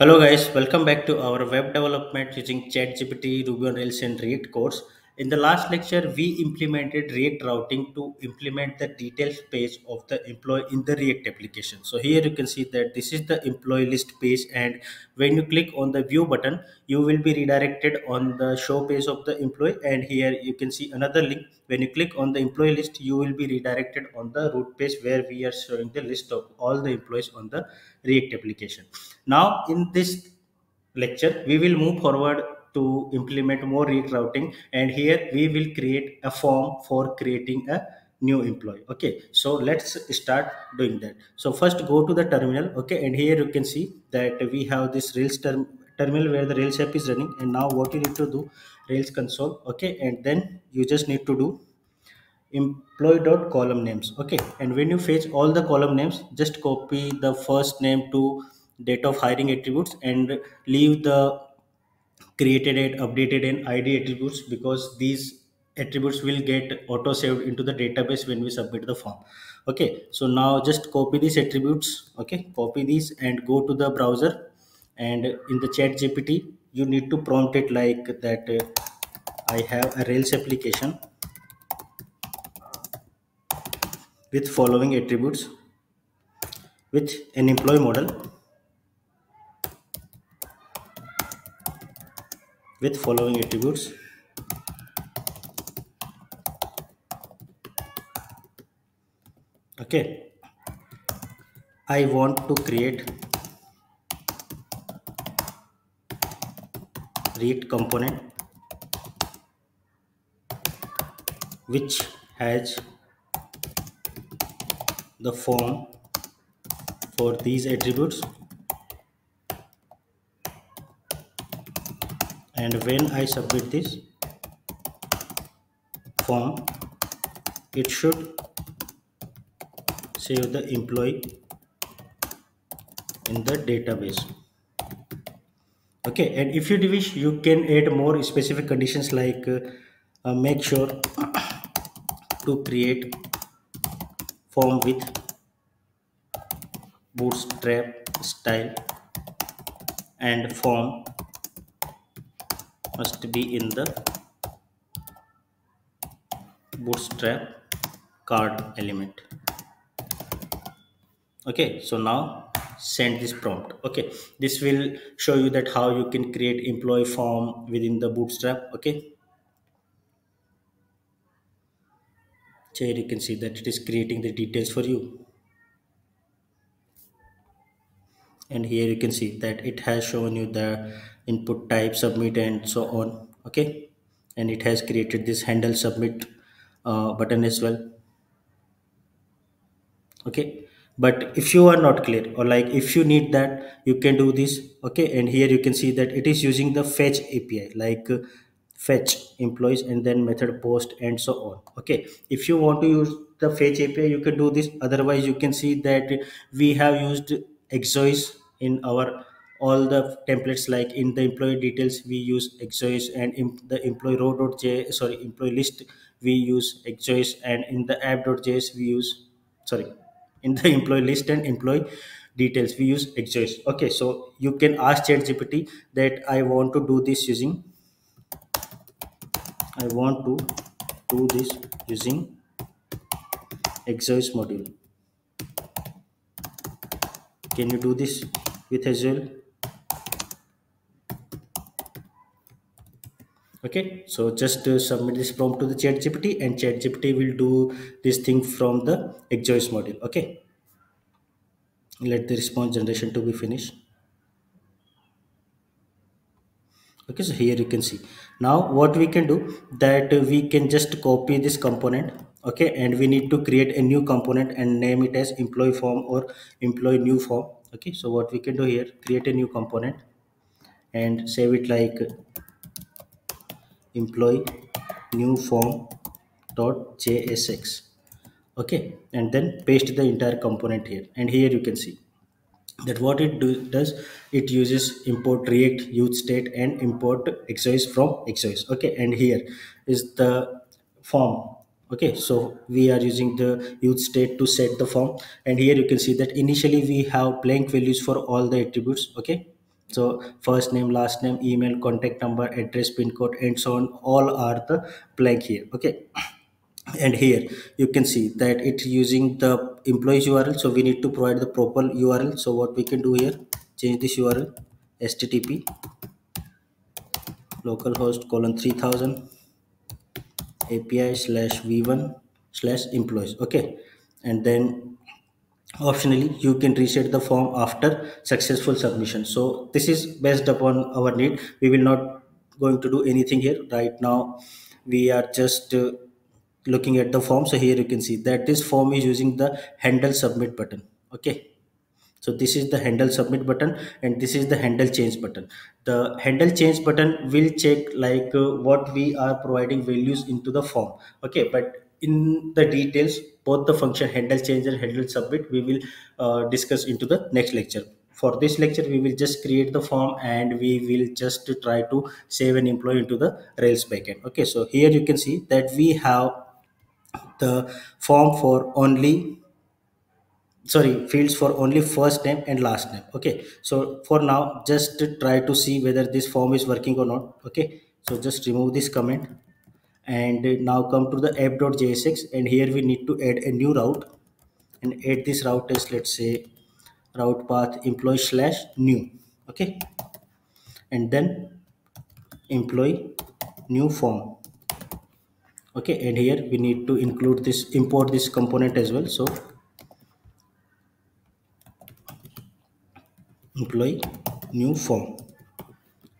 Hello guys, welcome back to our web development using ChatGPT, Ruby on Rails and React course. In the last lecture, we implemented React routing to implement the details page of the employee in the React application. So here you can see that this is the employee list page, and when you click on the view button, you will be redirected on the show page of the employee, and here you can see another link. When you click on the employee list, you will be redirected on the root page where we are showing the list of all the employees on the React application. Now in this lecture we will move forward to implement more rerouting, and here we will create a form for creating a new employee. Okay, so let's start doing that. So first go to the terminal. Okay, and here you can see that we have this terminal where the Rails app is running. And now what you need to do, Rails console. Okay, and then you just need to do employee dot column names. Okay, and when you fetch all the column names, just copy the first name to date of hiring attributes and leave the created and updated and id attributes, because these attributes will get auto saved into the database when we submit the form. Okay, so now just copy these attributes. Okay, copy these and go to the browser, and in the chat gpt you need to prompt it like that, I have a Rails application with following attributes with an employee model with following attributes. Okay, I want to create React component which has the form for these attributes, and when I submit this form, it should save the employee in the database. Okay, and if you wish, you can add more specific conditions like make sure to create form with bootstrap style, and form must be in the bootstrap card element. Okay, so now send this prompt. Okay, this will show you that how you can create employee form within the bootstrap. Okay, so here you can see that it is creating the details for you, and here you can see that it has shown you the input type, submit, and so on. Okay, and it has created this handle submit button as well. Okay, but if you are not clear, or like if you need that, you can do this. Okay, and here you can see that it is using the fetch api, like fetch employees and then method post and so on. Okay, if you want to use the fetch api, you can do this. Otherwise you can see that we have used exois in our all the templates. Like in the employee details we use exois, and in the employee row.js, sorry, employee list we use exois, and in the app.js we use, sorry, in the employee list and employee details we use exois. Okay, so you can ask ChatGPT that I want to do this using, I want to do this using exois module. Can you do this with as well? Okay, so just submit this prompt to the ChatGPT, and ChatGPT will do this thing from the exois module. Okay, let the response generation to be finished. Okay, so here you can see now what we can do, that we can just copy this component. Okay, and we need to create a new component and name it as employee form or employee new form. Okay, so what we can do here, create a new component and save it like employee new form dot jsx. Okay, and then paste the entire component here, and here you can see that what does, it uses import react use state and import exois from exois. Okay, and here is the form. Okay, so we are using the use state to set the form, and here you can see that initially we have blank values for all the attributes. Okay, So first name, last name, email, contact number, address, pin code, and so on, all are the blank here. Okay. And here you can see that it's using the employees URL, so we need to provide the proper URL. So what we can do here, change this URL, http localhost colon 3000 API slash v1 slash employees. Okay. And then optionally you can reset the form after successful submission. So this is based upon our need. We will not going to do anything here right now. We are just looking at the form. So here you can see that this form is using the handle submit button. Okay. So this is the handle submit button, and this is the handle change button. The handle change button will check like what we are providing values into the form. Okay. But in the details, both the function handle change and handle submit, we will discuss into the next lecture. For this lecture, we will just create the form and we will just try to save an employee into the Rails backend. Okay. So here you can see that we have the form for only, sorry, fields for only first name and last name. Okay. So for now, just try to see whether this form is working or not. Okay. So just remove this comment, and now come to the app.jsx, and here we need to add a new route, and add this route as, let's say, route path employee slash new. Okay. And then employee new form. Okay. And here we need to include this, import this component as well. So employee new form.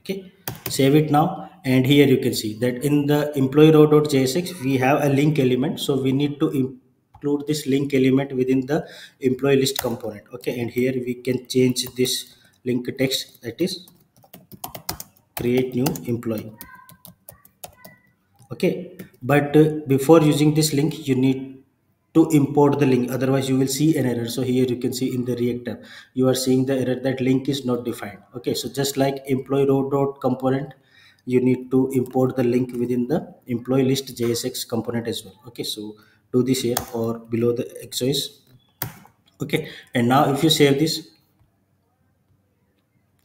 Okay. Save it now, and here you can see that in the employee row.jsx we have a link element, so we need to include this link element within the employee list component. Okay. And here we can change this link text, that is create new employee. Okay. But before using this link, you need to import the link, otherwise you will see an error. So here you can see in the reactor you are seeing the error that link is not defined. Okay. So just like employee row dot component, you need to import the link within the employee list jsx component as well. Okay. So do this here or below the xos. Okay. And now if you save this,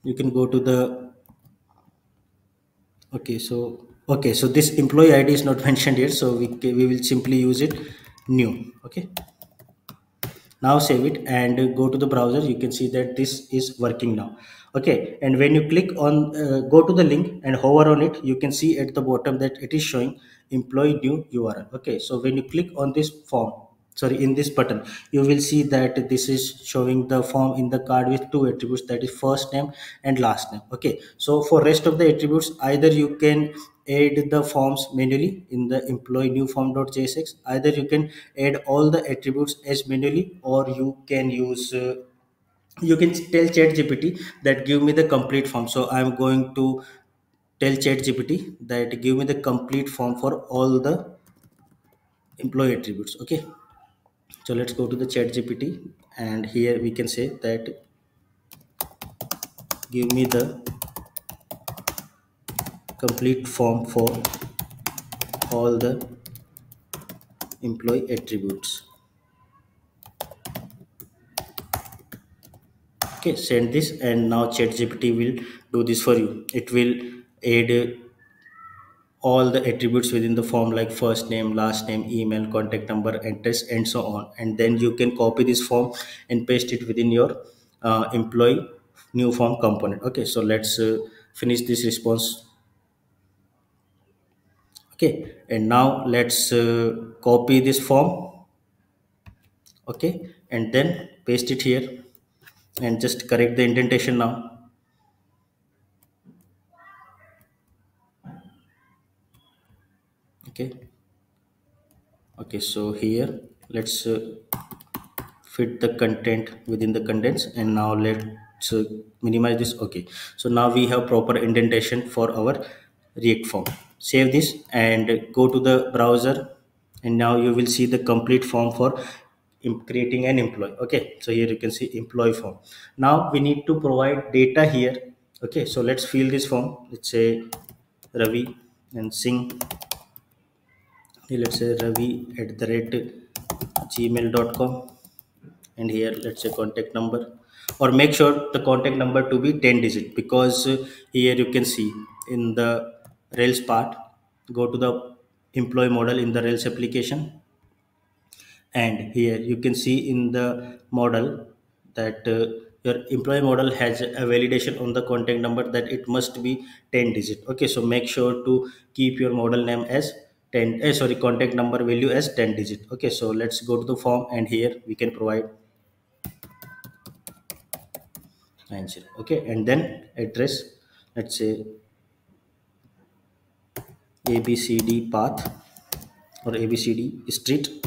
you can go to the, okay. So okay, so this employee id is not mentioned here, so we will simply use it new. Okay. Now save it and go to the browser. You can see that this is working now. Okay. And when you click on go to the link and hover on it, you can see at the bottom that it is showing employee new URL. Okay. So when you click on this form, sorry, in this button, you will see that this is showing the form in the card with two attributes, that is first name and last name. Okay. So for rest of the attributes, either you can add the forms manually in the employee new form.jsx, either you can add all the attributes as manually, or you can use you can tell ChatGPT that give me the complete form. So I'm going to tell ChatGPT that give me the complete form for all the employee attributes. Okay. So let's go to the ChatGPT, and here we can say that give me the complete form for all the employee attributes. Okay, send this, and now ChatGPT will do this for you. It will add all the attributes within the form, like first name, last name, email, contact number, address, and so on. And then you can copy this form and paste it within your employee new form component. Okay. So let's finish this response. Okay. And now let's copy this form. Okay. And then paste it here, and just correct the indentation now. Okay. Okay. So here let's fit the content within the contents, and now let's minimize this. Okay. So now we have proper indentation for our react form. Save this and go to the browser, and now you will see the complete form for creating an employee. Okay. So here you can see employee form. Now we need to provide data here. Okay. So let's fill this form. Let's say Ravi, and sing, let's say Ravi at the rate gmail.com, and here let's say contact number. or make sure the contact number to be 10 digit, because here you can see in the Rails part, go to the employee model in the Rails application, and here you can see in the model that your employee model has a validation on the contact number that it must be 10 digit. Okay, so make sure to keep your model name as 10 sorry, contact number value as 10 digit. Okay, so let's go to the form, and here we can provide 90. Okay, and then address, let's say ABCD path or ABCD street,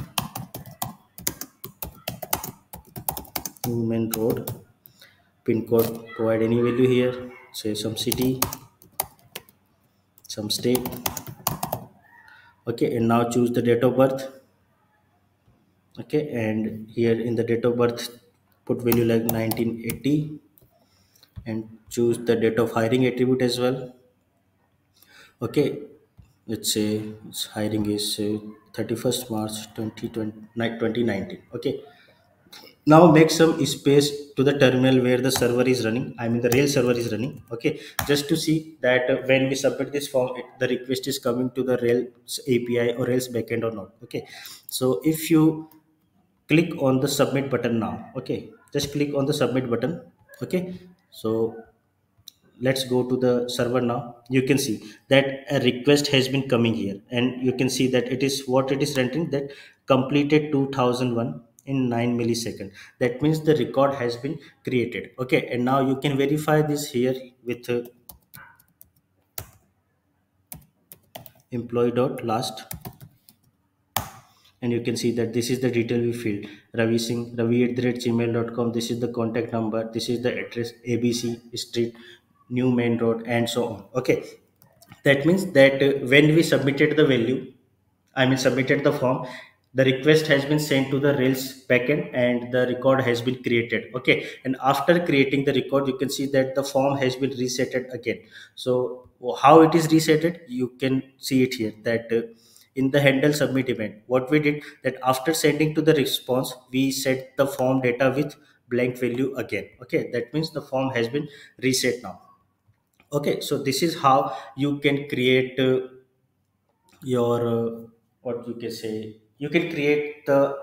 Main Road, pin code, provide any value here, say some city, some state. Okay, and now choose the date of birth. Okay, and here in the date of birth put value like 1980, and choose the date of hiring attribute as well. Okay, let's say its hiring is 31st March 2019. Okay, now make some space to the terminal where the server is running, I mean the Rails server is running. Okay, just to see that when we submit this form, the request is coming to the Rails API or Rails backend or not. Okay, so if you click on the submit button now, okay, just click on the submit button. Okay, so let's go to the server now. You can see that a request has been coming here, and you can see that it is what it is renting, that completed 2001 in 9 millisecond. That means the record has been created. Okay, and now you can verify this here with employee dot last, and you can see that this is the detail we filled. Ravi Singh, ravi@gmail.com. This is the contact number, this is the address, ABC Street, New Main Road, and so on. Okay, that means that when we submitted the value, I mean submitted the form, the request has been sent to the Rails backend and the record has been created. Okay, and after creating the record, you can see that the form has been resetted again. So how it is resetted, you can see it here, that in the handle submit event, what we did, that after sending to the response, we set the form data with blank value again. Okay, that means the form has been reset now. Okay, so this is how you can create your what you can say, you can create the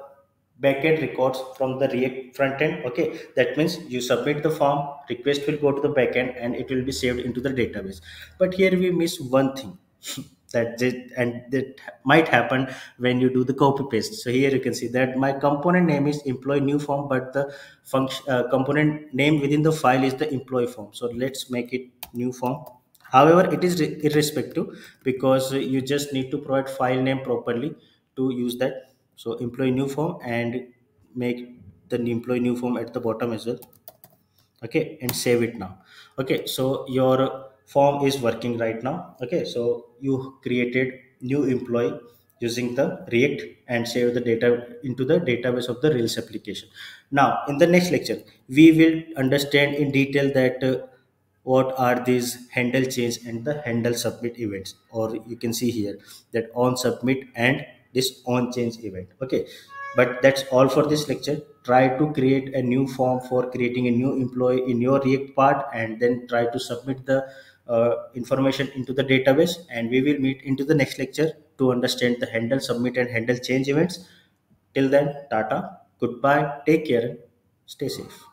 backend records from the React front end. Okay, that means you submit the form, request will go to the backend, and it will be saved into the database. But here we miss one thing that might happen when you do the copy paste. So here you can see that my component name is employee new form, but the function component name within the file is the employee form. So let's make it new form. However, it is irrespective, because you just need to provide file name properly to use that. So employee new form, and make the employee new form at the bottom as well. Okay, and save it now. Okay, so your form is working right now. Okay, so you created new employee using the React and save the data into the database of the Rails application. Now in the next lecture, we will understand in detail that what are these handle change and the handle submit events, or you can see here that on submit and this on change event. Okay, but that's all for this lecture. Try to create a new form for creating a new employee in your React part, and then try to submit the information into the database, and we will meet into the next lecture to understand the handle submit and handle change events. Till then, tata, goodbye, take care, stay safe.